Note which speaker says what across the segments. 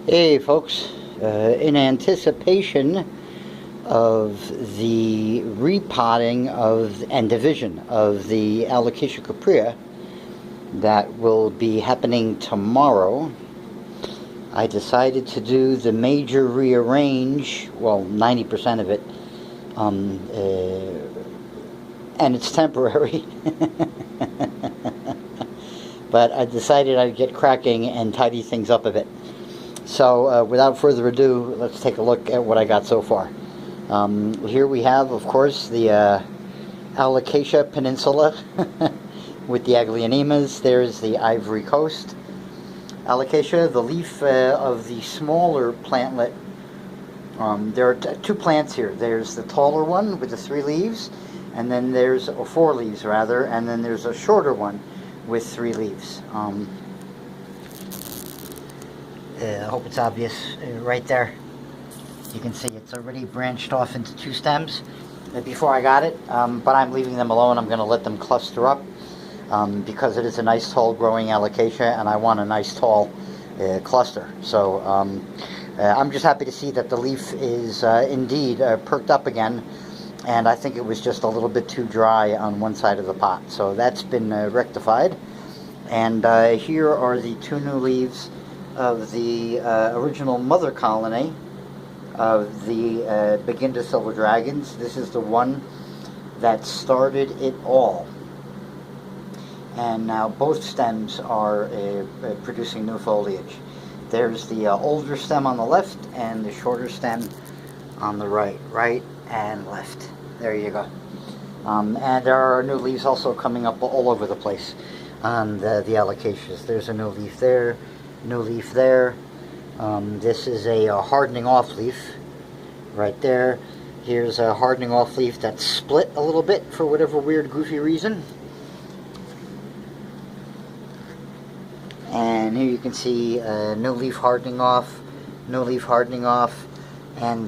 Speaker 1: Hey folks, in anticipation of the repotting and division of the Alocasia caprea that will be happening tomorrow, I decided to do the major rearrange, well 90% of it, and it's temporary. But I decided I'd get cracking and tidy things up a bit. So without further ado, let's take a look at what I got so far. Here we have, of course, the Alocasia Peninsula with the Aglaonemas. There's the Ivory Coast Alocasia, the leaf of the smaller plantlet. There are two plants here. There's the taller one with the 3 leaves, and then there's, or 4 leaves rather, and then there's a shorter one with 3 leaves. I hope it's obvious right there. You can see it's already branched off into 2 stems before I got it, but I'm leaving them alone. I'm going to let them cluster up because it is a nice tall growing alocasia and I want a nice tall cluster. So I'm just happy to see that the leaf is indeed perked up again, and I think it was just a little bit too dry on one side of the pot. So that's been rectified, and here are the 2 new leaves of the original mother colony of the Begin to Silver Dragons. This is the one that started it all. And now both stems are producing new foliage. There's the older stem on the left and the shorter stem on the right and left. There you go. And there are new leaves also coming up all over the place on the alocasias. There's a new leaf there, new leaf there. This is a hardening off leaf right there. Here's a hardening off leaf that's split a little bit for whatever weird goofy reason. And here you can see new leaf hardening off, new leaf hardening off, and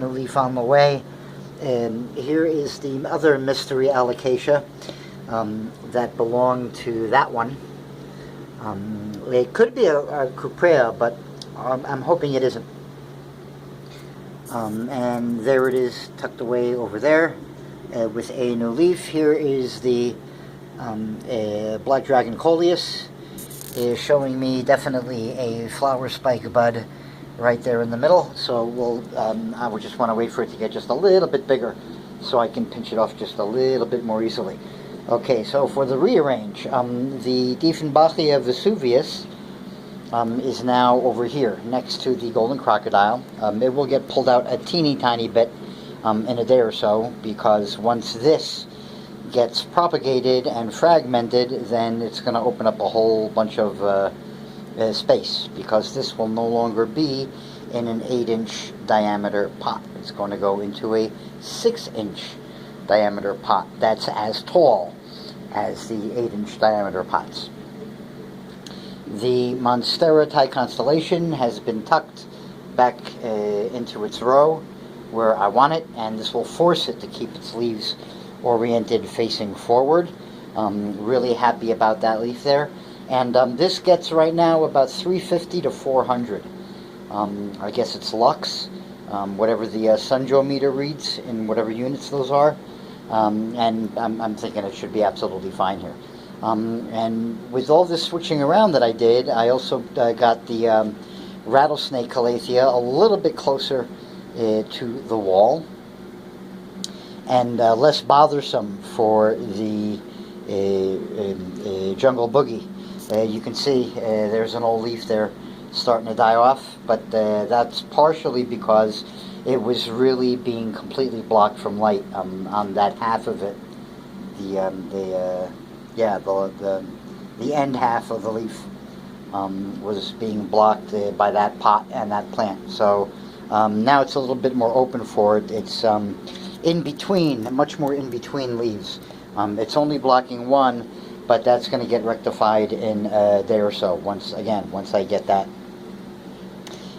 Speaker 1: new leaf on the way. And here is the other mystery alocasia that belonged to that one. It could be a caprea, but I'm hoping it isn't. And there it is, tucked away over there with a new leaf. Here is the black dragon coleus, showing me definitely a flower spike bud right there in the middle. So I would just want to wait for it to get just a little bit bigger so I can pinch it off just a little bit more easily. Okay, so for the rearrange, the Dieffenbachia Vesuvius is now over here next to the golden crocodile. It will get pulled out a teeny tiny bit in a day or so, because once this gets propagated and fragmented, then it's going to open up a whole bunch of space, because this will no longer be in an 8-inch diameter pot. It's going to go into a 6-inch diameter pot that's as tall as the 8-inch diameter pots. The Monstera Thai constellation has been tucked back into its row where I want it, and this will force it to keep its leaves oriented facing forward. Really happy about that leaf there. And this gets right now about 350 to 400. I guess it's lux, whatever the sunjometer reads in whatever units those are. And I'm thinking it should be absolutely fine here. And with all this switching around that I did, I also got the rattlesnake calathea a little bit closer to the wall, and less bothersome for the jungle boogie. You can see there's an old leaf there starting to die off, but that's partially because it was really being completely blocked from light on that half of it. The end half of the leaf was being blocked by that pot and that plant. So now it's a little bit more open for it. It's in between, much more in between leaves. It's only blocking one, but that's going to get rectified in a day or so. Once I get that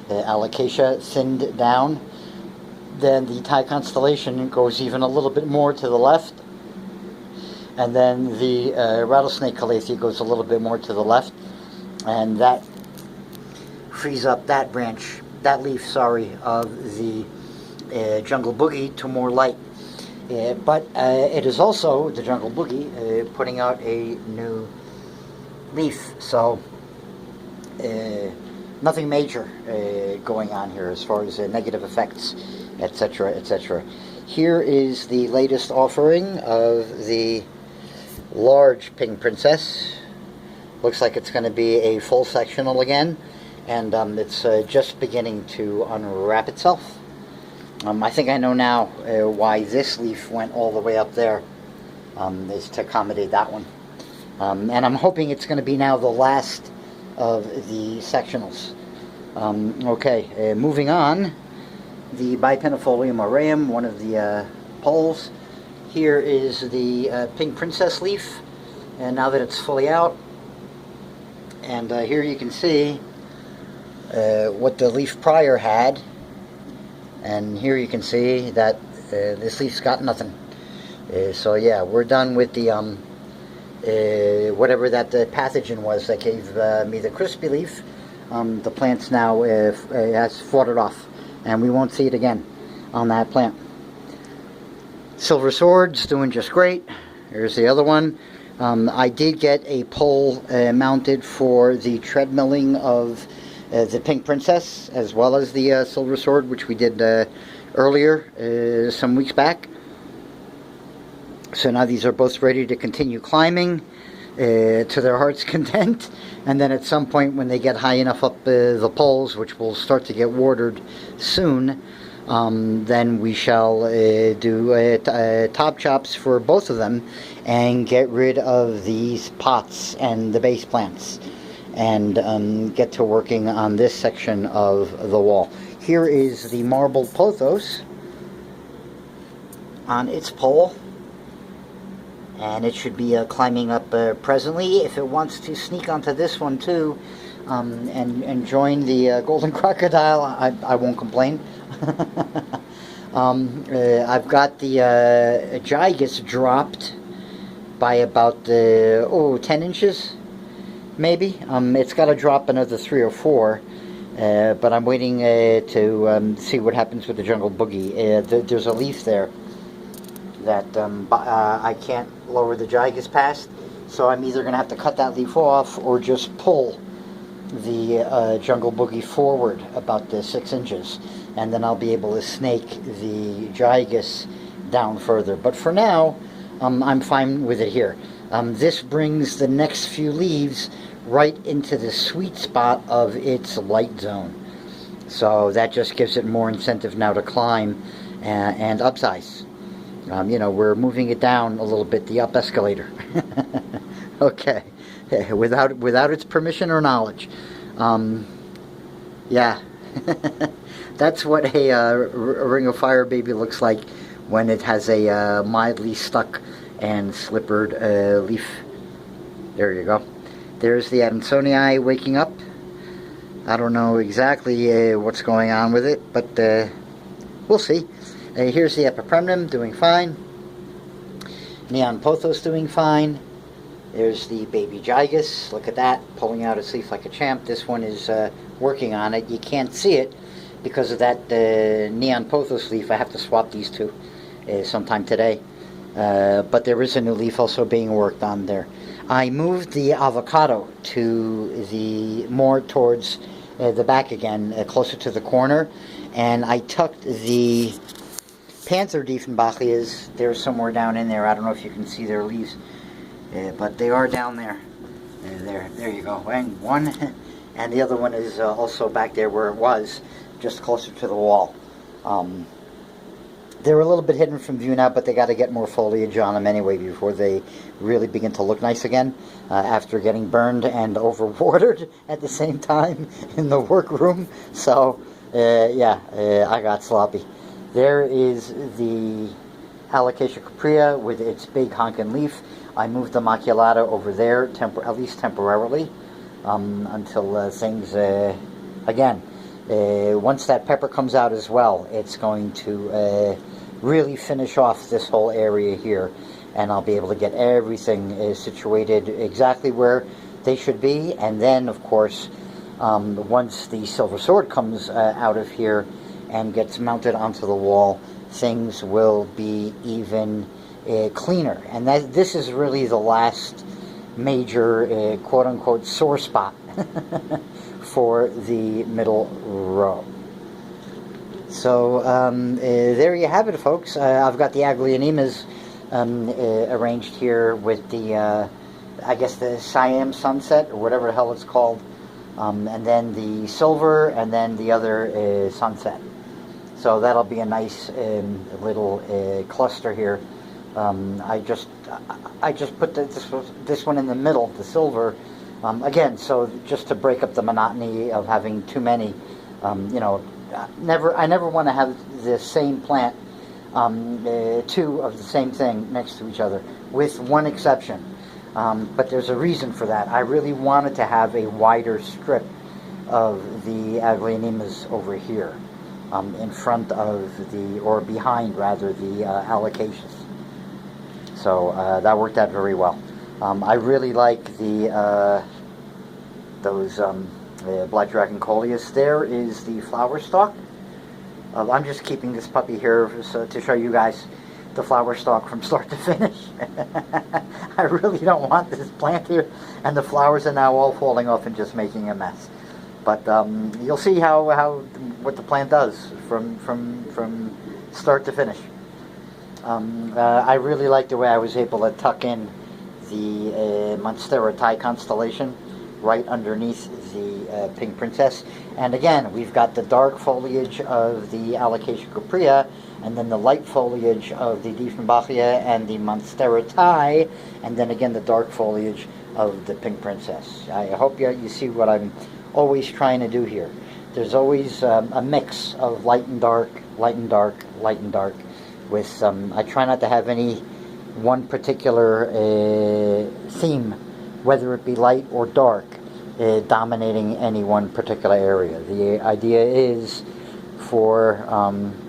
Speaker 1: alocasia thinned down, then the Thai constellation goes even a little bit more to the left, and then the rattlesnake calathea goes a little bit more to the left, and that frees up that branch, that leaf, sorry, of the jungle boogie to more light. But it is also, the jungle boogie, putting out a new leaf, so nothing major going on here as far as negative effects, etc., etc. Here is the latest offering of the large pink princess. Looks like it's going to be a full sectional again, and it's just beginning to unwrap itself. I think I know now why this leaf went all the way up there, is to accommodate that one. And I'm hoping it's going to be now the last of the sectionals. Okay, moving on. The Bipennifolium aureum, one of the poles. Here is the pink princess leaf, and now that it's fully out, and here you can see what the leaf prior had, and here you can see that this leaf's got nothing. So yeah, we're done with the whatever that the pathogen was that gave me the crispy leaf. The plant's now has fought it off, and we won't see it again on that plant. Silver sword's doing just great. Here's the other one. I did get a pole mounted for the treadmilling of the pink princess, as well as the silver sword, which we did earlier some weeks back. So now these are both ready to continue climbing to their heart's content, and then at some point when they get high enough up the poles, which will start to get watered soon, then we shall do top chops for both of them and get rid of these pots and the base plants, and get to working on this section of the wall. Here is the marble pothos on its pole, and it should be climbing up presently. If it wants to sneak onto this one too, and join the golden crocodile, I won't complain. I've got the Gigas dropped by about 10 inches, maybe. It's got to drop another 3 or 4, but I'm waiting to see what happens with the jungle boogie. There's a leaf there that I can't lower the Gigas past, so I'm either going to have to cut that leaf off or just pull the jungle boogie forward about 6 inches, and then I'll be able to snake the Gigas down further. But for now, I'm fine with it here. This brings the next few leaves right into the sweet spot of its light zone, so that just gives it more incentive now to climb and upsize. You know, we're moving it down a little bit, the up escalator. Okay, without its permission or knowledge. Yeah, that's what a Ring of Fire baby looks like when it has a mildly stuck and slippered leaf. There you go. There's the Adansonii waking up. I don't know exactly what's going on with it, but we'll see. Here's the Epipremnum doing fine. Neon Pothos doing fine. There's the baby Gigas. Look at that, pulling out its leaf like a champ. This one is working on it. You can't see it because of that Neon Pothos leaf. I have to swap these two sometime today. But there is a new leaf also being worked on there. I moved the avocado to the more towards the back again, closer to the corner, and I tucked the Panther Diefenbachias. They're somewhere down in there. I don't know if you can see their leaves, but they are down there. There you go. And one, and the other one is also back there where it was, just closer to the wall. They're a little bit hidden from view now, but they got to get more foliage on them anyway before they really begin to look nice again, after getting burned and overwatered at the same time in the workroom. So, yeah, I got sloppy. There is the Alocasia caprea with its big honkin' leaf. I moved the maculata over there, at least temporarily, until things, again, once that pepper comes out as well, it's going to really finish off this whole area here, and I'll be able to get everything situated exactly where they should be. And then, of course, once the silver sword comes out of here and gets mounted onto the wall, things will be even cleaner. And this is really the last major quote-unquote sore spot for the middle row. So there you have it, folks. I've got the Aglaonemas arranged here with the I guess the Siam sunset, or whatever the hell it's called, and then the silver, and then the other sunset. So that'll be a nice little cluster here. I just put this one in the middle, the silver, again, so just to break up the monotony of having too many. You know, I never want to have the same plant, two of the same thing next to each other, with one exception. But there's a reason for that. I really wanted to have a wider strip of the Aglaonemas over here, in front of the, or behind rather, the Alocasias. So that worked out very well. I really like the those Black Dragon coleus. There is the flower stalk. I'm just keeping this puppy here to show you guys the flower stalk from start to finish. I really don't want this plant here, and the flowers are now all falling off and just making a mess. But you'll see what the plant does from start to finish. I really like the way I was able to tuck in the Monstera Thai constellation right underneath the Pink Princess. And again, we've got the dark foliage of the Alocasia cuprea, and then the light foliage of the Dieffenbachia and the Monstera Thai, and then again the dark foliage of the Pink Princess. I hope you see what I'm always trying to do here. There's always a mix of light and dark, light and dark, light and dark. With I try not to have any one particular theme, whether it be light or dark, dominating any one particular area. The idea is for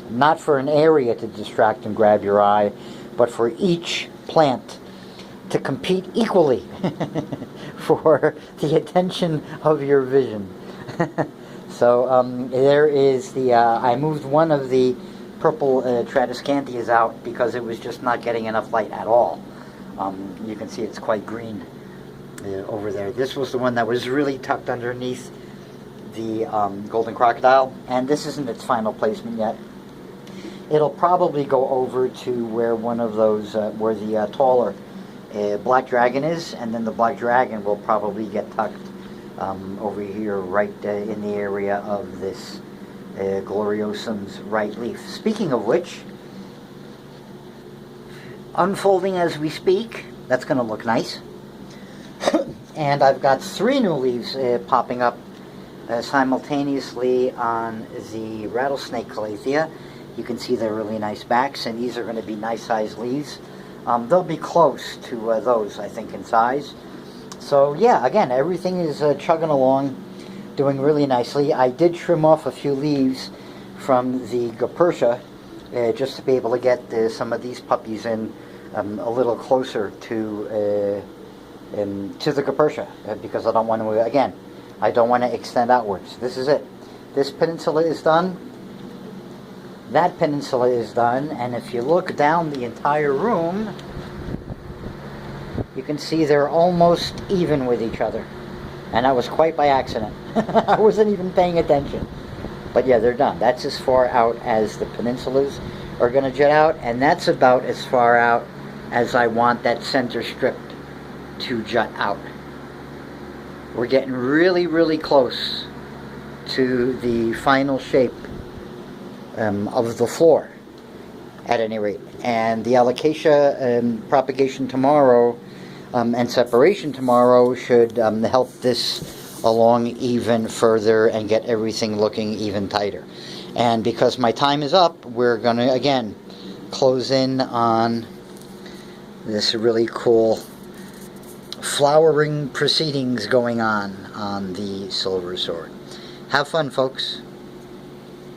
Speaker 1: not for an area to distract and grab your eye, but for each plant to compete equally for the attention of your vision. So there is the, I moved one of the purple Tradescantias out because it was just not getting enough light at all. You can see it's quite green over there. This was the one that was really tucked underneath the golden crocodile, and this isn't its final placement yet. It'll probably go over to where one of those, where the taller black dragon is, and then the black dragon will probably get tucked over here right in the area of this gloriosum's right leaf. Speaking of which, unfolding as we speak, that's going to look nice. And I've got 3 new leaves popping up simultaneously on the rattlesnake calathea. You can see they're really nice backs, and these are going to be nice sized leaves. They'll be close to those, I think, in size. So yeah, again, everything is chugging along, doing really nicely. I did trim off a few leaves from the Gupersia just to be able to get some of these puppies in a little closer to the Gupersia, because I don't want to, again, I don't want to extend outwards. This is it. This peninsula is done. That peninsula is done, and if you look down the entire room, you can see they're almost even with each other. And that was quite by accident. I wasn't even paying attention. But yeah, they're done. That's as far out as the peninsulas are going to jet out, and that's about as far out as I want that center strip to jut out. We're getting really, really close to the final shape of the floor, at any rate. And the alocasia propagation tomorrow and separation tomorrow should help this along even further and get everything looking even tighter. And because my time is up, we're going to, again, close in on this really cool flowering proceedings going on the silver sword. Have fun, folks.